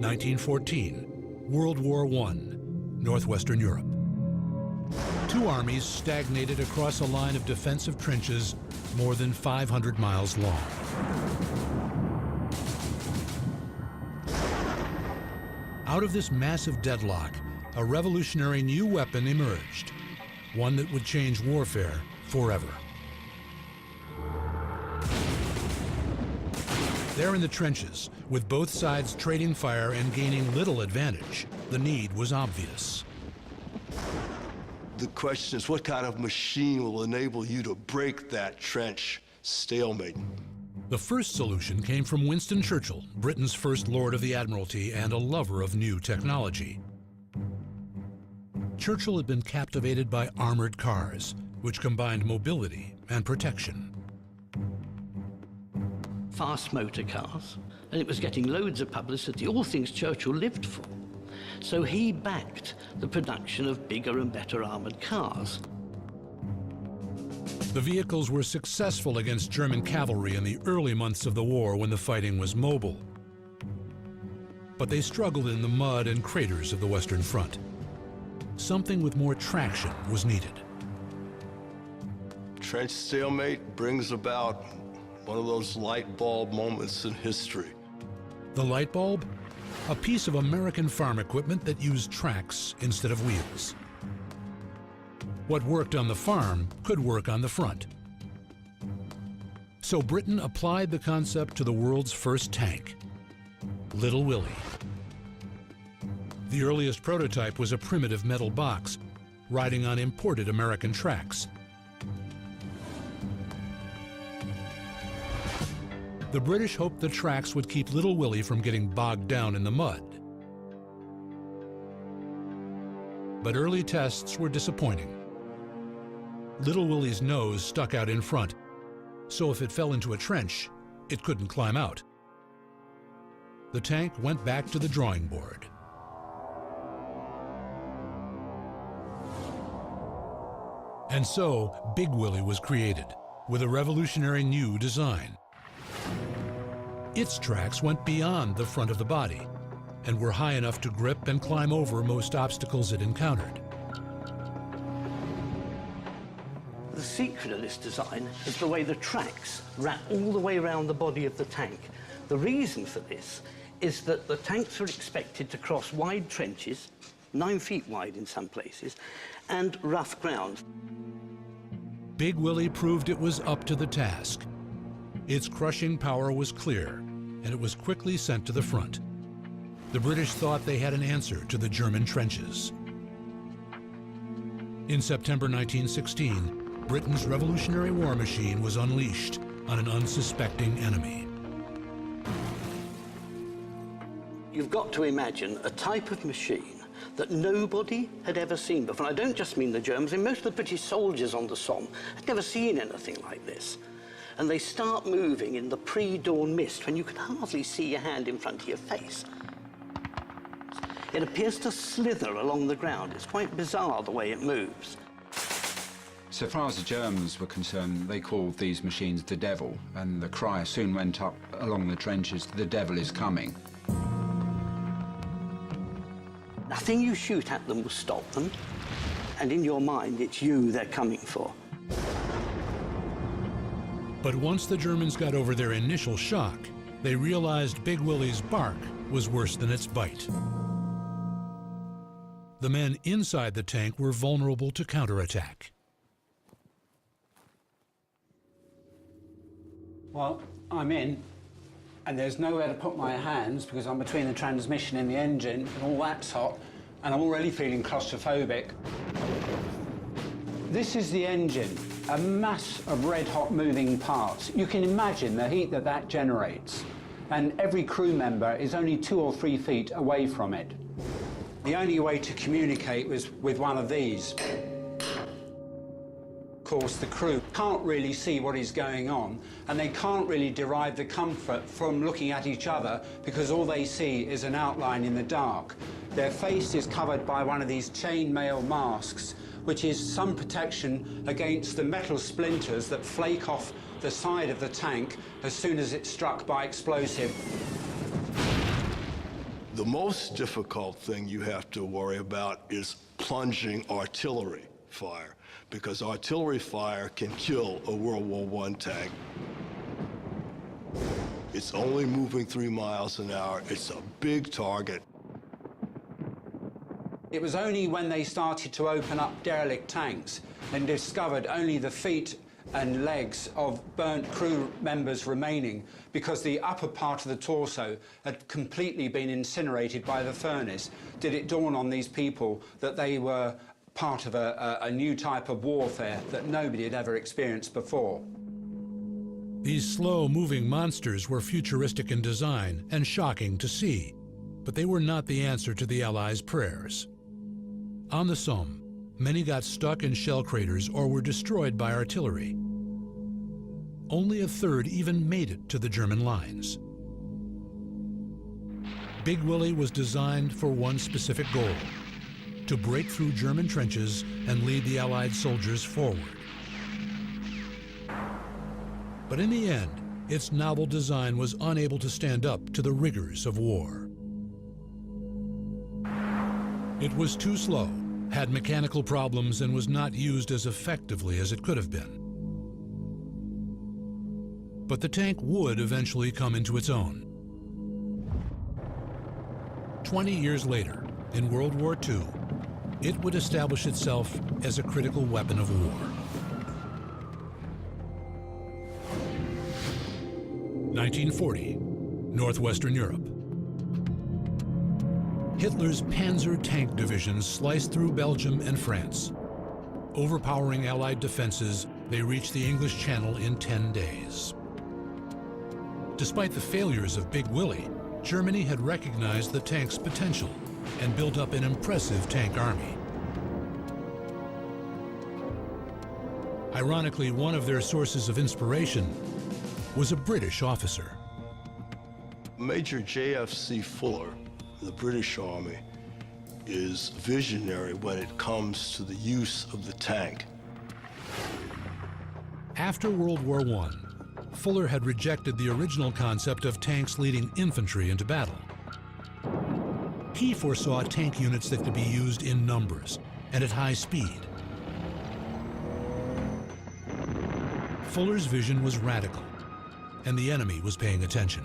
1914, World War I, Northwestern Europe. Two armies stagnated across a line of defensive trenches more than 500 miles long. Out of this massive deadlock, a revolutionary new weapon emerged, one that would change warfare forever. There in the trenches, with both sides trading fire and gaining little advantage, the need was obvious. The question is, what kind of machine will enable you to break that trench stalemate? The first solution came from Winston Churchill, Britain's first Lord of the Admiralty and a lover of new technology. Churchill had been captivated by armored cars, which combined mobility and protection. Fast motor cars, and it was getting loads of publicity, all things Churchill lived for. So he backed the production of bigger and better armored cars. The vehicles were successful against German cavalry in the early months of the war when the fighting was mobile. But they struggled in the mud and craters of the Western Front. Something with more traction was needed. Trench stalemate brings about one of those light bulb moments in history. The light bulb? A piece of American farm equipment that used tracks instead of wheels. What worked on the farm could work on the front. So Britain applied the concept to the world's first tank, Little Willie. The earliest prototype was a primitive metal box riding on imported American tracks. The British hoped the tracks would keep Little Willie from getting bogged down in the mud. But early tests were disappointing. Little Willie's nose stuck out in front, so if it fell into a trench, it couldn't climb out. The tank went back to the drawing board. And so, Big Willie was created, with a revolutionary new design. Its tracks went beyond the front of the body and were high enough to grip and climb over most obstacles it encountered. The secret of this design is the way the tracks wrap all the way around the body of the tank. The reason for this is that the tanks are expected to cross wide trenches, 9 feet wide in some places, and rough ground. Big Willie proved it was up to the task. Its crushing power was clear, and it was quickly sent to the front. The British thought they had an answer to the German trenches. In September 1916, Britain's Revolutionary War machine was unleashed on an unsuspecting enemy. You've got to imagine a type of machine that nobody had ever seen before. And I don't just mean the Germans, and most of the British soldiers on the Somme had never seen anything like this. And they start moving in the pre-dawn mist when you can hardly see your hand in front of your face. It appears to slither along the ground. It's quite bizarre the way it moves. So far as the Germans were concerned, they called these machines the devil, and the cry soon went up along the trenches, "The devil is coming." Nothing you shoot at them will stop them, and in your mind, it's you they're coming for. But once the Germans got over their initial shock, they realized Big Willie's bark was worse than its bite. The men inside the tank were vulnerable to counterattack. Well, I'm in, and there's nowhere to put my hands because I'm between the transmission and the engine, and all that's hot, and I'm already feeling claustrophobic. This is the engine, a mass of red-hot moving parts. You can imagine the heat that that generates, and every crew member is only 2 or 3 feet away from it. The only way to communicate was with one of these. Of course, the crew can't really see what is going on, and they can't really derive the comfort from looking at each other because all they see is an outline in the dark. Their face is covered by one of these chainmail masks, which is some protection against the metal splinters that flake off the side of the tank as soon as it's struck by explosive. The most difficult thing you have to worry about is plunging artillery fire, because artillery fire can kill a World War I tank. It's only moving 3 miles an hour. It's a big target. It was only when they started to open up derelict tanks and discovered only the feet and legs of burnt crew members remaining, because the upper part of the torso had completely been incinerated by the furnace, did it dawn on these people that they were part of a new type of warfare that nobody had ever experienced before. These slow-moving monsters were futuristic in design and shocking to see, but they were not the answer to the Allies' prayers. On the Somme, many got stuck in shell craters or were destroyed by artillery. Only a third even made it to the German lines. Big Willie was designed for one specific goal: to break through German trenches and lead the Allied soldiers forward. But in the end, its novel design was unable to stand up to the rigors of war. It was too slow, had mechanical problems, and was not used as effectively as it could have been. But the tank would eventually come into its own. 20 years later, in World War II, it would establish itself as a critical weapon of war. 1940, Northwestern Europe. Hitler's Panzer tank divisions sliced through Belgium and France. Overpowering Allied defenses, they reached the English Channel in 10 days. Despite the failures of Big Willie, Germany had recognized the tank's potential and built up an impressive tank army. Ironically, one of their sources of inspiration was a British officer. Major J.F.C. Fuller, the British Army, is visionary when it comes to the use of the tank. After World War I, Fuller had rejected the original concept of tanks leading infantry into battle. He foresaw tank units that could be used in numbers and at high speed. Fuller's vision was radical, and the enemy was paying attention.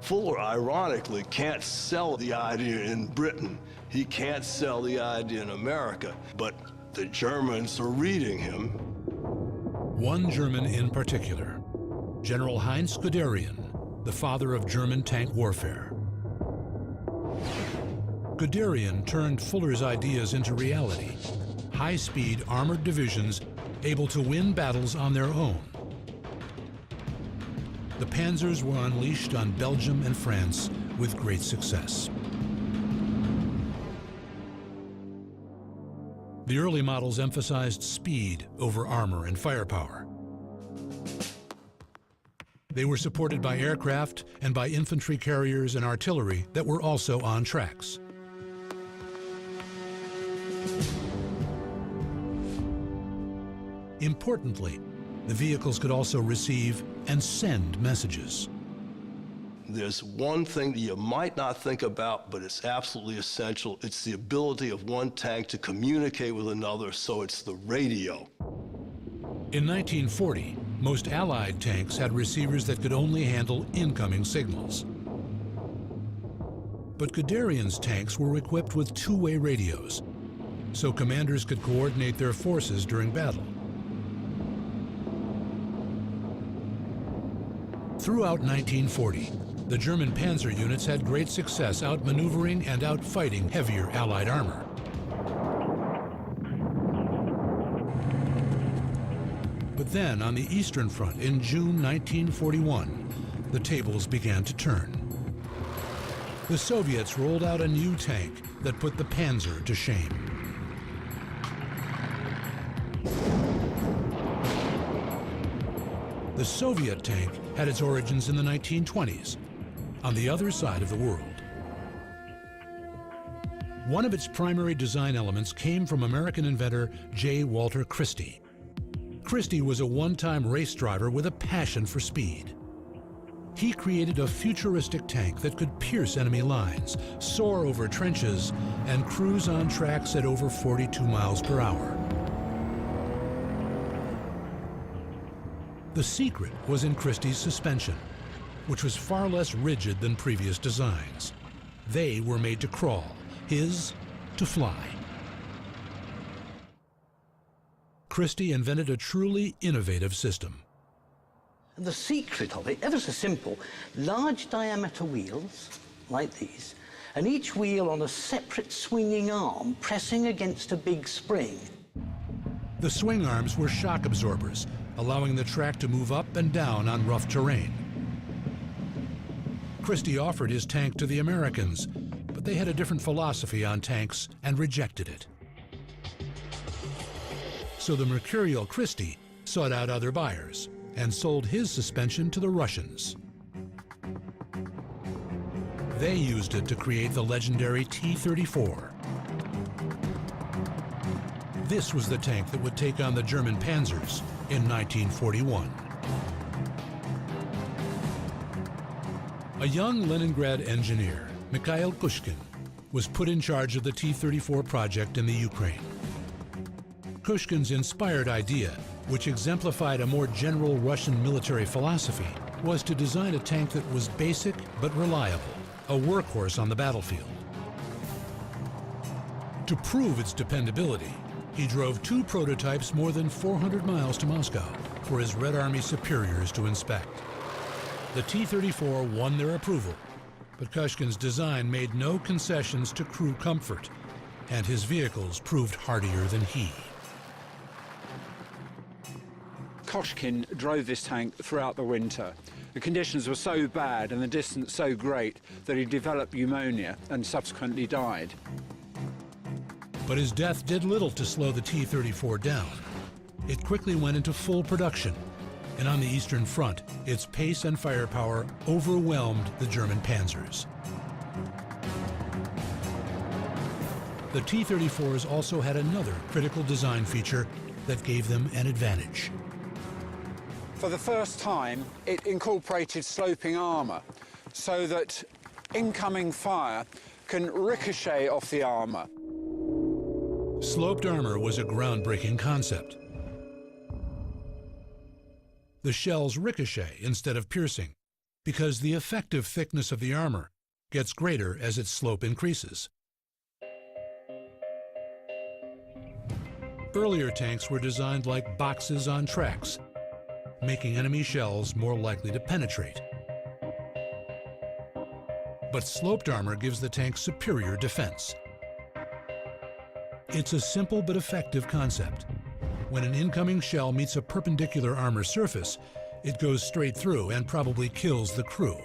Fuller, ironically, can't sell the idea in Britain. He can't sell the idea in America, but the Germans are reading him. One German in particular, General Heinz Guderian, the father of German tank warfare. Guderian turned Fuller's ideas into reality: high-speed armored divisions able to win battles on their own. The Panzers were unleashed on Belgium and France with great success. The early models emphasized speed over armor and firepower. They were supported by aircraft and by infantry carriers and artillery that were also on tracks. Importantly, the vehicles could also receive and send messages. There's one thing that you might not think about, but it's absolutely essential. It's the ability of one tank to communicate with another, so it's the radio. In 1940, most Allied tanks had receivers that could only handle incoming signals. But Guderian's tanks were equipped with two-way radios, so commanders could coordinate their forces during battle. Throughout 1940, the German panzer units had great success outmaneuvering and outfighting heavier Allied armor. But then, on the Eastern Front in June 1941, the tables began to turn. The Soviets rolled out a new tank that put the Panzer to shame. The Soviet tank had its origins in the 1920s, on the other side of the world. One of its primary design elements came from American inventor J. Walter Christie. Christie was a one-time race driver with a passion for speed. he created a futuristic tank that could pierce enemy lines, soar over trenches, and cruise on tracks at over 42 miles per hour. The secret was in Christie's suspension, which was far less rigid than previous designs. They were made to crawl, his to fly. Christie invented a truly innovative system. And the secret of it, ever so simple, large diameter wheels, like these, and each wheel on a separate swinging arm pressing against a big spring. The swing arms were shock absorbers, allowing the track to move up and down on rough terrain. Christie offered his tank to the Americans, but they had a different philosophy on tanks and rejected it. So the mercurial Christie sought out other buyers and sold his suspension to the Russians. They used it to create the legendary T-34. This was the tank that would take on the German panzers in 1941. A young Leningrad engineer, Mikhail Kushkin, was put in charge of the T-34 project in the Ukraine. Kushkin's inspired idea, which exemplified a more general Russian military philosophy, was to design a tank that was basic but reliable, a workhorse on the battlefield. To prove its dependability, he drove 2 prototypes more than 400 miles to Moscow for his Red Army superiors to inspect. The T-34 won their approval, but Kushkin's design made no concessions to crew comfort, and his vehicles proved hardier than he. Koshkin drove this tank throughout the winter. The conditions were so bad and the distance so great that he developed pneumonia and subsequently died. But his death did little to slow the T-34 down. It quickly went into full production, and on the Eastern Front, its pace and firepower overwhelmed the German panzers. The T-34s also had another critical design feature that gave them an advantage. For the first time, it incorporated sloping armour so that incoming fire can ricochet off the armour. Sloped armor was a groundbreaking concept. The shells ricochet instead of piercing, because the effective thickness of the armor gets greater as its slope increases. Earlier tanks were designed like boxes on tracks, making enemy shells more likely to penetrate. But sloped armor gives the tank superior defense. It's a simple but effective concept. When an incoming shell meets a perpendicular armor surface, it goes straight through and probably kills the crew.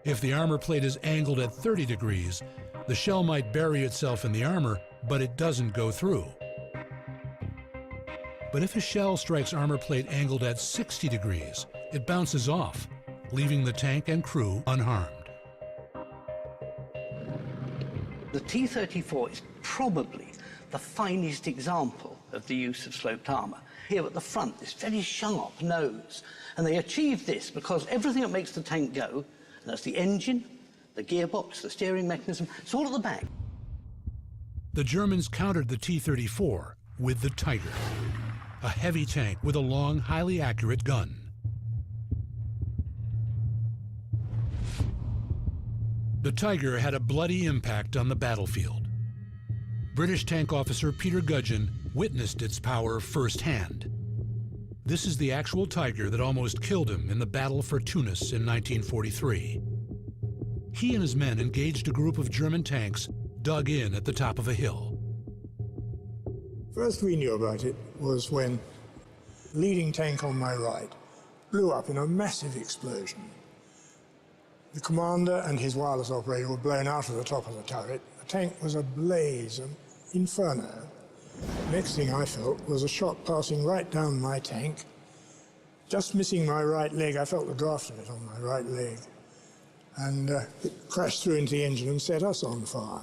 If the armor plate is angled at 30 degrees, the shell might bury itself in the armor, but it doesn't go through. But if a shell strikes armor plate angled at 60 degrees, it bounces off, leaving the tank and crew unharmed. The T-34 is probably the finest example of the use of sloped armour. Here at the front, this very sharp nose. And they achieved this because everything that makes the tank go, and that's the engine, the gearbox, the steering mechanism, it's all at the back. The Germans countered the T-34 with the Tiger, a heavy tank with a long, highly accurate gun. The Tiger had a bloody impact on the battlefield. British tank officer Peter Gudgeon witnessed its power firsthand. This is the actual Tiger that almost killed him in the Battle for Tunis in 1943. He and his men engaged a group of German tanks dug in at the top of a hill. First we knew about it was when the leading tank on my right blew up in a massive explosion. The commander and his wireless operator were blown out of the top of the turret. The tank was ablaze, an inferno. The next thing I felt was a shot passing right down my tank, just missing my right leg. I felt the draft of it on my right leg. And it crashed through into the engine and set us on fire.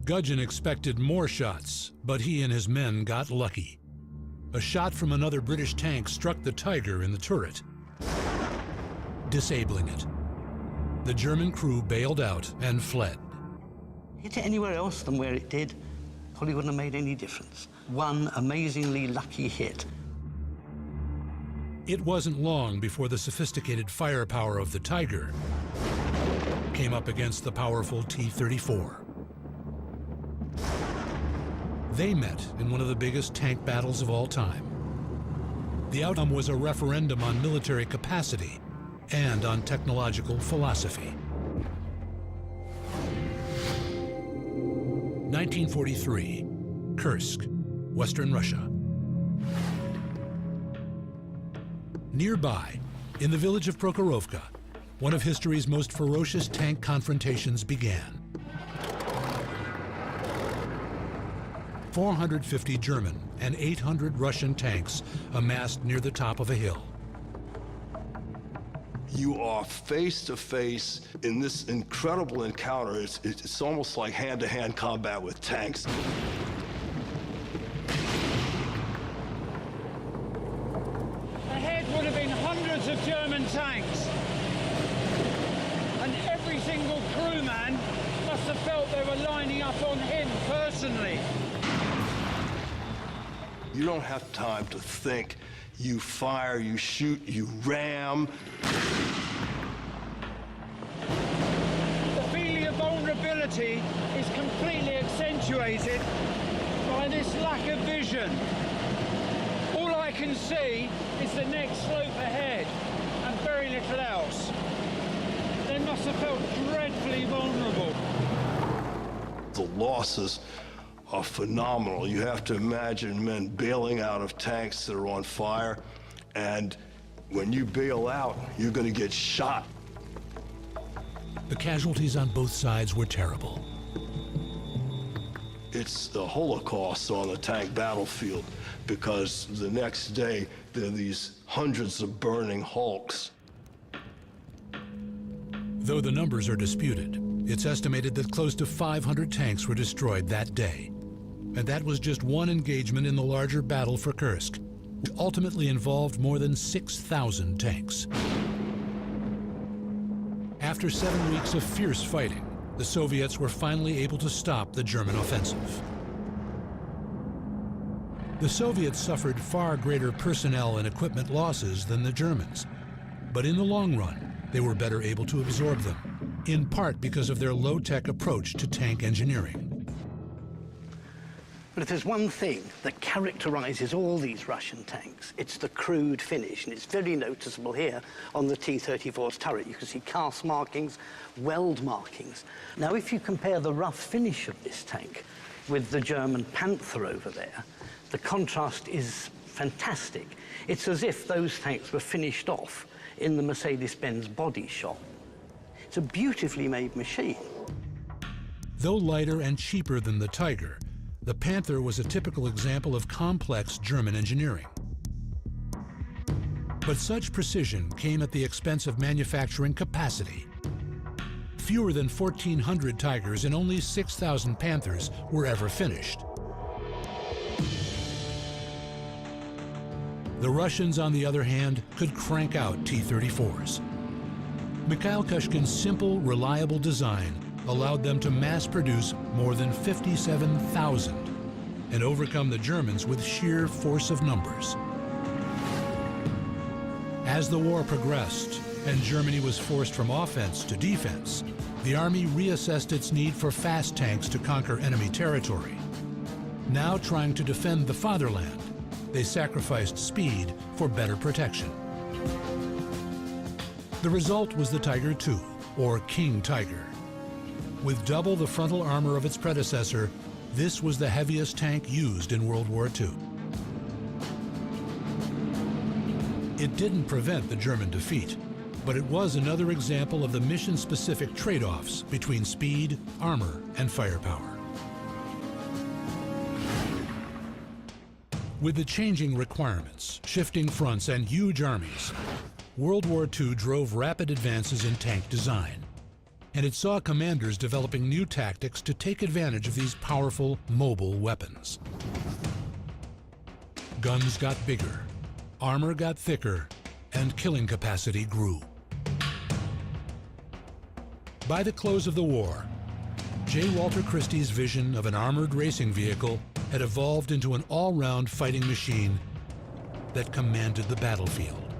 Gudgeon expected more shots, but he and his men got lucky. A shot from another British tank struck the Tiger in the turret. disabling it. The German crew bailed out and fled. Hit it anywhere else than where it did, probably wouldn't have made any difference. One amazingly lucky hit. It wasn't long before the sophisticated firepower of the Tiger came up against the powerful T-34. They met in one of the biggest tank battles of all time. The outcome was a referendum on military capacity and on technological philosophy. 1943, Kursk, Western Russia. Nearby, in the village of Prokhorovka, one of history's most ferocious tank confrontations began. 450 German and 800 Russian tanks amassed near the top of a hill. You are face to face in this incredible encounter. It's almost like hand-to-hand combat with tanks. Ahead would have been hundreds of German tanks. And every single crewman must have felt they were lining up on him personally. You don't have time to think. You fire, you shoot, you ram. The feeling of vulnerability is completely accentuated by this lack of vision. All I can see is the next slope ahead and very little else. They must have felt dreadfully vulnerable. The losses are phenomenal. You have to imagine men bailing out of tanks that are on fire, and when you bail out, you're going to get shot. The casualties on both sides were terrible. It's the Holocaust on the tank battlefield, because the next day there are these hundreds of burning hulks. Though the numbers are disputed, it's estimated that close to 500 tanks were destroyed that day. And that was just one engagement in the larger battle for Kursk, which ultimately involved more than 6,000 tanks. After 7 weeks of fierce fighting, the Soviets were finally able to stop the German offensive. The Soviets suffered far greater personnel and equipment losses than the Germans, but in the long run, they were better able to absorb them, in part because of their low-tech approach to tank engineering. But if there's one thing that characterizes all these Russian tanks, it's the crude finish, and it's very noticeable here on the T-34's turret. You can see cast markings, weld markings. Now, if you compare the rough finish of this tank with the German Panther over there, the contrast is fantastic. It's as if those tanks were finished off in the Mercedes-Benz body shop. It's a beautifully made machine. Though lighter and cheaper than the Tiger, the Panther was a typical example of complex German engineering. But such precision came at the expense of manufacturing capacity. Fewer than 1,400 Tigers and only 6,000 Panthers were ever finished. The Russians, on the other hand, could crank out T-34s. Mikhail Kushkin's simple, reliable design allowed them to mass-produce more than 57,000 and overcome the Germans with sheer force of numbers. As the war progressed and Germany was forced from offense to defense, the Army reassessed its need for fast tanks to conquer enemy territory. Now trying to defend the fatherland, they sacrificed speed for better protection. The result was the Tiger II, or King Tiger. With double the frontal armor of its predecessor, this was the heaviest tank used in World War II. It didn't prevent the German defeat, but it was another example of the mission-specific trade-offs between speed, armor, and firepower. With the changing requirements, shifting fronts, and huge armies, World War II drove rapid advances in tank design. And it saw commanders developing new tactics to take advantage of these powerful, mobile weapons. Guns got bigger, armor got thicker, and killing capacity grew. By the close of the war, J. Walter Christie's vision of an armored racing vehicle had evolved into an all-round fighting machine that commanded the battlefield.